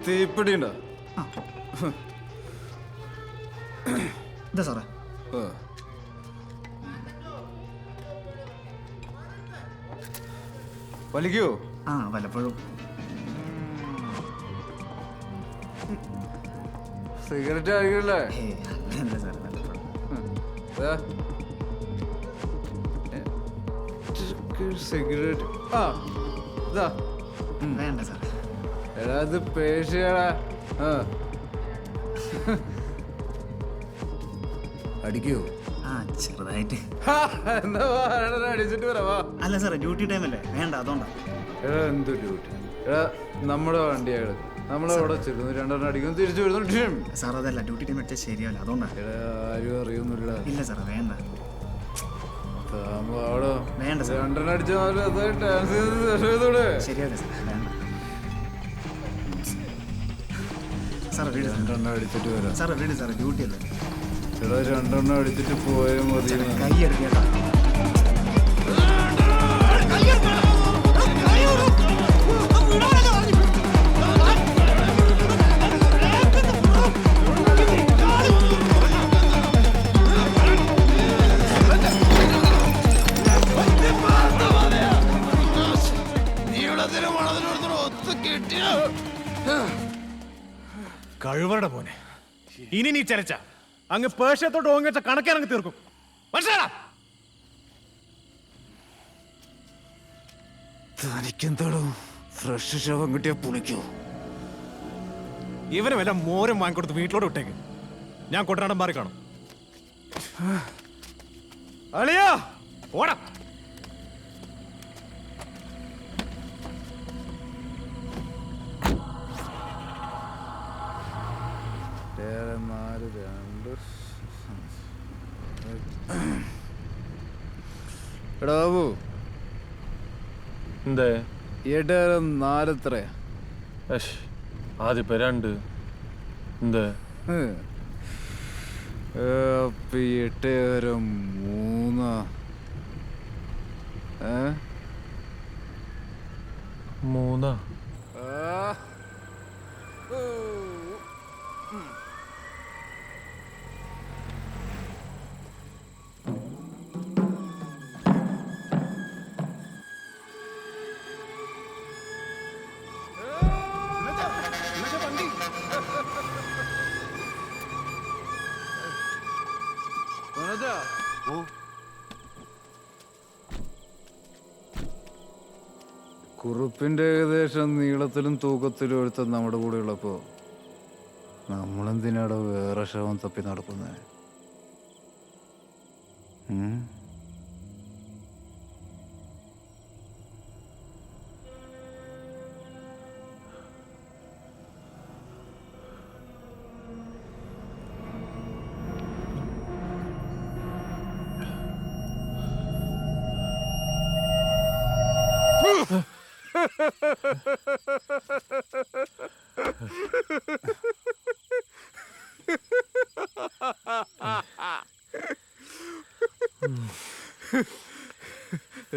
തീപ്പിടി ഉണ്ടോ? ഇതാ സാറേ. വലിക്കോ? ആ വല്ലപ്പോഴും. സിഗരറ്റ് കഴിക്കല്ലേ? അങ്ങനെയല്ല സാറേ, വല്ലപ്പോഴും. സിഗരറ്റ് ആ ഇതാ. വേണ്ട സാറേ. എടാ ഇത് പേശിയടാ. അടിക്കോ? ആ ചെറുതായിട്ട്. എന്താ അടിച്ചിട്ട് വരാ. അല്ല സാറേ, ഡ്യൂട്ടി ടൈം അല്ലേ, വേണ്ട അതുകൊണ്ടാ. എടാ എന്ത് ഡ്യൂട്ടി? എടാ നമ്മുടെ വണ്ടിയാണ്, നമ്മളവിടെ ചെല്ലുന്നു, രണ്ടെണ്ണം അടിക്കുന്നു, തിരിച്ചു വരുന്നു. സാർ അതല്ല, ഡ്യൂട്ടി ടൈം അടിച്ചാൽ ശരിയാവില്ല, അതുകൊണ്ടാ. എടാ ആരും അറിയൊന്നുമില്ല. ഇല്ല സാറേ, വേണ്ട. വേണ്ട സാർ, രണ്ടെണ്ണം അടിച്ചാൽ ശരിയാവില്ല സാർ, വേണ്ട. സാറേ വീട്, രണ്ടെണ്ണം അടിച്ചിട്ട് വരാം. സാറേ വീട് സാറേ, ഡ്യൂട്ടി അല്ലേ. എടാ രണ്ടെണ്ണം അടിച്ചിട്ട് പോയാൽ മതി. കൈ എടുക്കേട്ടാ. കഴിവരുടെ മോനെ, ഇനി നീ ചലച്ച അങ്ങ് പേർഷ്യത്തോട്ട് ഓങ്ങിച്ച കണക്കാനങ്ങ് തീർക്കും. മനസ്സിലാ? തനിക്കെന്താടോ ഫ്രഷ് ശവം കിട്ടിയ പുളിക്കോ? ഇവന് വല്ല മോരം വാങ്ങിക്കൊടുത്ത് വീട്ടിലോട്ട് വിട്ടേക്ക്. ഞാൻ കൊട്ടനാടൻ മാറി കാണും. അളിയാ ഓടാ. എടാ ബാബു, എന്തേ? 4 എത്രയാ? ആദ്യപ്പോ 2. എന്തേ? 8 3. 3. കുറുപ്പിന്റെ ഏകദേശം നീളത്തിലും തൂക്കത്തിലും എടുത്ത നമ്മുടെ കൂടെ ഉള്ളപ്പോ നമ്മളെന്തിനാടോ വേറെ ശവം തപ്പി നടക്കുന്നേ?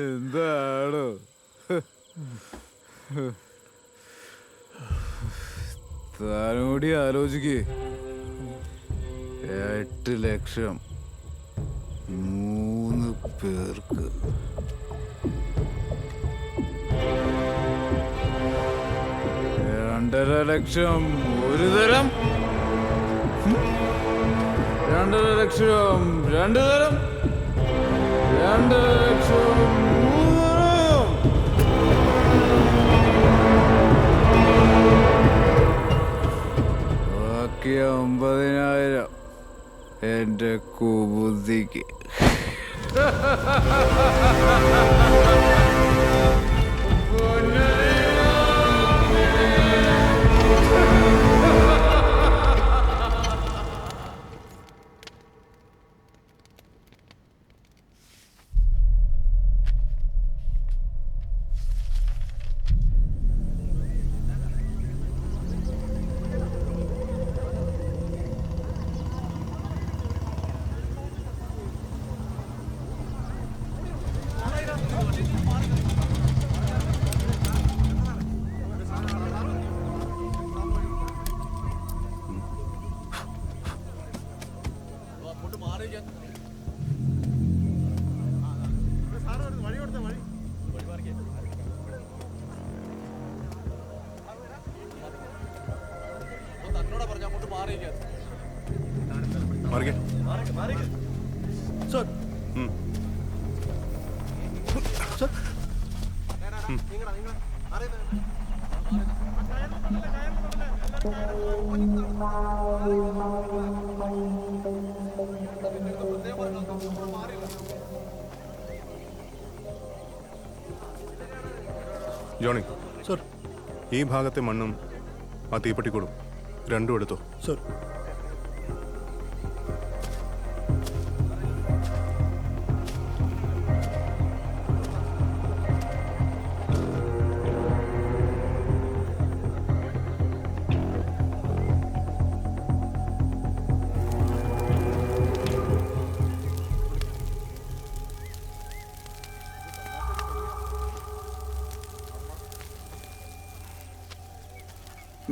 എന്താണോ താനോടി ആലോചിക്കേ? 8 ലക്ഷം 3 പേർക്ക്. 2.5 ലക്ഷം ഒരു തരം, 2.5 ലക്ഷം 2 തരം, 2.5 ലക്ഷം 3 തരം. ബാക്കി 50,000 എന്റെ കുബുദ്ധിക്ക്. മാറിക്കേ. സർ ഉം. സർ ജോണി, സർ ഈ ഭാഗത്തെ മണ്ണും ആ തീപ്പെട്ടിക്കൂടും രണ്ടും എടുത്തോ. സർ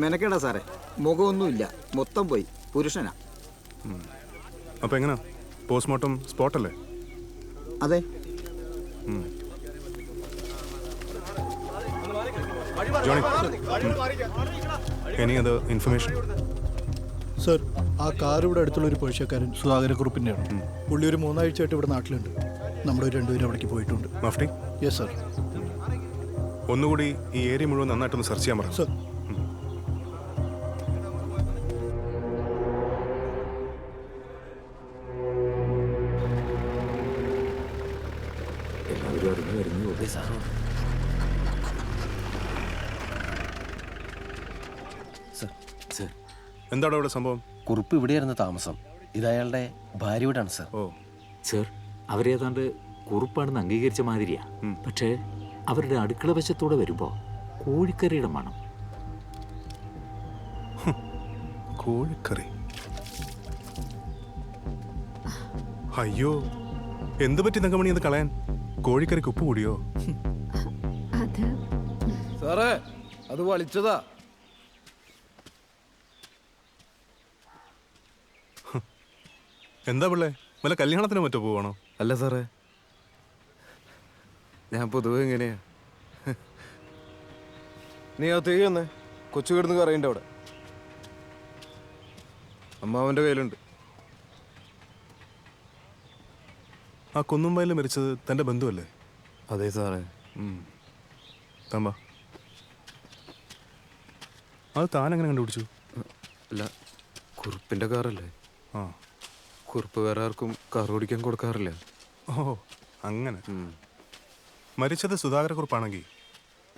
മെനക്കേടാ സാറേ, മുഖമൊന്നുമില്ല, മൊത്തം പോയി, പുരുഷനാ. അപ്പൊ എങ്ങനാ പോസ്റ്റ്മോർട്ടം സ്പോട്ടല്ലേ? അതെ. ജോണി, ഇനി അത് ഇൻഫർമേഷൻ. സർ, ആ കാർ ഇവിടെ അടുത്തുള്ള ഒരു പേർഷ്യക്കാരൻ സുധാകരക്കുറുപ്പിൻ്റെയാണ്. പുള്ളി ഒരു 3 ആഴ്ചയായിട്ട് ഇവിടെ നാട്ടിലുണ്ട്. നമ്മുടെ രണ്ടുപേരും അവിടേക്ക് പോയിട്ടുണ്ട്. മഫ്റ്റി, യെസ് സർ. ഒന്നുകൂടി ഈ ഏരിയ മുഴുവൻ നന്നായിട്ടൊന്ന് സെർച്ച് ചെയ്യാൻ പറഞ്ഞു. സർ എന്താണ് അവിടെ സംഭവം? കുറുപ്പ് ഇവിടെയായിരുന്നു താമസം. ഇത് അയാളുടെ ഭാര്യയോടാണ് സർ. ഓ സർ, അവരേതാണ്ട് കുറുപ്പാണെന്ന് അംഗീകരിച്ച മാതിരിയാ. പക്ഷേ അവരുടെ അടുക്കള വശത്തൂടെ വരുമ്പോൾ കോഴിക്കറിയുടെ മണം. കോഴിക്കറി? അയ്യോ, എന്ത് പറ്റി തങ്കമണി അത് കളയാൻ? കോഴിക്കറിക്ക് ഉപ്പ് കൂടിയോ? സാറേ, അത് വളിച്ചതാ. എന്താ പിള്ളേ, വല്ല കല്യാണത്തിനോ മറ്റോ പോവാണോ? അല്ല സാറേ, ഞാൻ പൊതുവെ എങ്ങനെയാ. നീ ആ തീ വന്നേ, കൊച്ചു കിടന്ന് കറിയുണ്ട് അവിടെ. അമ്മാവന്റെ കയ്യിലുണ്ട്. ആ കുന്നുംവയലിൽ മരിച്ചത് തന്റെ ബന്ധുവല്ലേ? അതെ സാറേ. തമ്പ, അത് താനെങ്ങനെ കണ്ടുപിടിച്ചു? അല്ല, കുറുപ്പിന്റെ കാറല്ലേ. ആ, കുറുപ്പ് വേറെ ആർക്കും കാർ ഓടിക്കാൻ കൊടുക്കാറില്ല. ഓ അങ്ങനെ. മരിച്ചത് സുധാകരക്കുറുപ്പാണെങ്കിൽ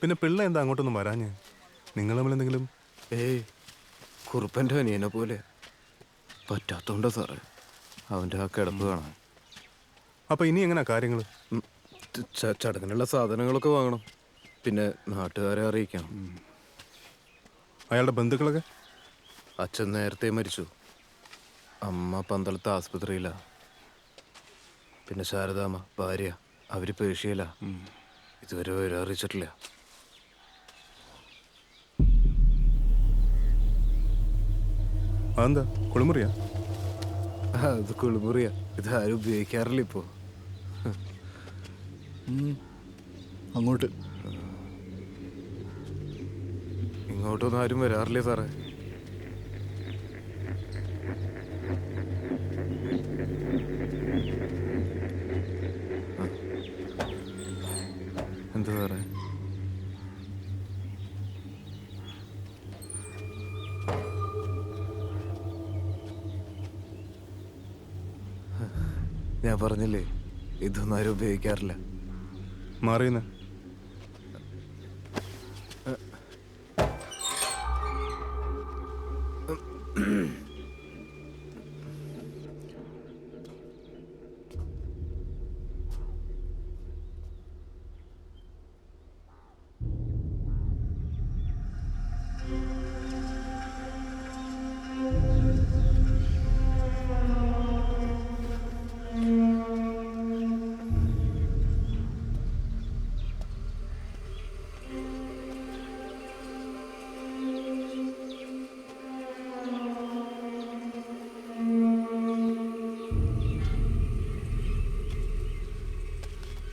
പിന്നെ പിള്ള എന്താ അങ്ങോട്ടൊന്നും വരാഞ്ഞ്? നിങ്ങൾ തമ്മിൽ എന്തെങ്കിലും? ഏയ്, കുറുപ്പൻ്റെ അനിയനെ പോലെ പറ്റാത്തോണ്ടാ സാറേ അവൻ്റെ ആ കിടപ്പ് കാണാൻ. അപ്പൊ ഇനി എങ്ങനെയാ കാര്യങ്ങൾ? ചടങ്ങിനുള്ള സാധനങ്ങളൊക്കെ വാങ്ങണം, പിന്നെ നാട്ടുകാരെ അറിയിക്കണം. അയാളുടെ ബന്ധുക്കളൊക്കെ? അച്ഛൻ നേരത്തെ മരിച്ചു, അമ്മ പന്തളത്ത് ആസ്പത്രിയിലാ, പിന്നെ ശാരദാമ്മ ഭാര്യ അവര് പേർഷ്യയിലാ. ഇതുവരെ വരെ അറിയിച്ചിട്ടില്ല. അതെന്താ, കുളിമുറിയാ? അത് കുളിമുറിയാ, ഇത് ആരും ഉപയോഗിക്കാറില്ല ഇപ്പോ. അങ്ങോട്ട് ഇങ്ങോട്ടൊന്നും ആരും വരാറില്ലേ സാറേ. എന്താ സാറേ? ഞാൻ പറഞ്ഞില്ലേ, ഇതൊന്നും ആരും ഉപയോഗിക്കാറില്ല. മാറിയെന്ന്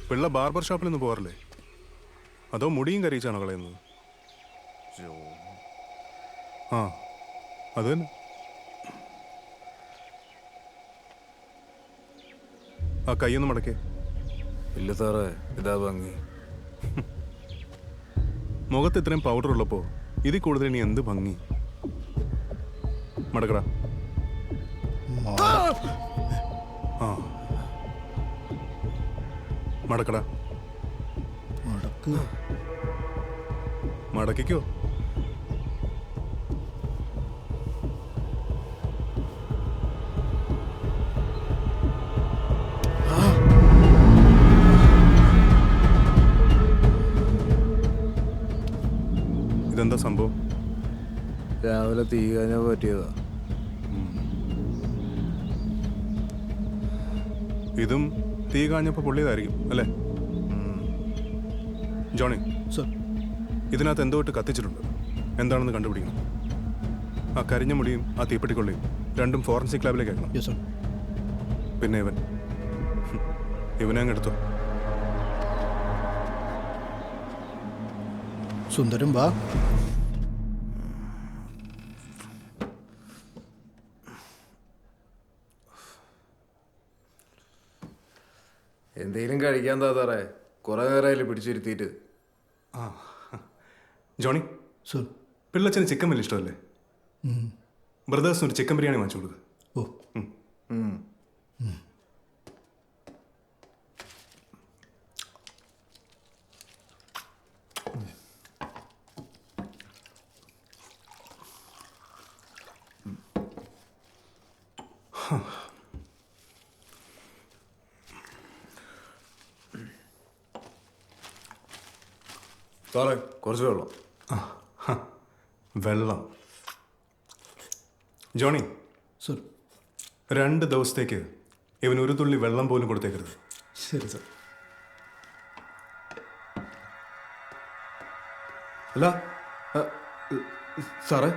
പിള്ള ബാർബർ ഷോപ്പിലൊന്നും പോകാറില്ലേ? അതോ മുടിയും കറിയിച്ചാണോ കളയുന്നത്? ആ, അത് തന്നെ. ആ കൈയൊന്ന് മടക്കേ. ഇല്ല സാറേ, ഇതാ ഭംഗി. മുഖത്ത് ഇത്രയും പൗഡർ ഉള്ളപ്പോൾ ഇതിൽ കൂടുതൽ ഇനി എന്ത് ഭംഗി? മടക്കടാ. ആ മടക്കടാ. മടക്കിക്കോ. ഇതെന്താ സംഭവം? രാവിലെ തീ കഴിഞ്ഞാൽ പറ്റിയതാ. ഇതും തീ കാഞ്ഞപ്പോൾ പൊള്ളിയതായിരിക്കും അല്ലേ? Johnny, sir. ഇതിനകത്ത് എന്തോ ഇട്ട് കത്തിച്ചിട്ടുണ്ട്. എന്താണെന്ന് കണ്ടുപിടിക്കണം. ആ കരിഞ്ഞ മുടിയും ആ തീപ്പെട്ടിക്കൊള്ളിയും രണ്ടും ഫോറൻസിക് ലാബിലേക്ക് അയക്കണം. Yes sir. പിന്നെ ഇവനെ അങ്ങ് എടുത്തോ. സുന്ദരം വാ. എന്തെങ്കിലും കഴിക്കാൻ താ സാറേ, കുറെ നേരമായില്ലേ പിടിച്ചിരുത്തിയിട്ട്. ആ ജോണി, സർ. പിള്ളച്ചന് ചിക്കൻ വലിയ ഇഷ്ടമല്ലേ? ബ്രദേഴ്സിന് ഒരു ചിക്കൻ ബിരിയാണി വാങ്ങിച്ചു കൊടുക്കുക. ഓ. സാറേ, കുറച്ച് വെള്ളം. വെള്ളം. Johnny, sir. 2 ദിവസത്തേക്ക് ഇവന് ഒരു തുള്ളി വെള്ളം പോലും കൊടുത്തേക്കരുത്. ശരി സർ. അല്ല സാറേ,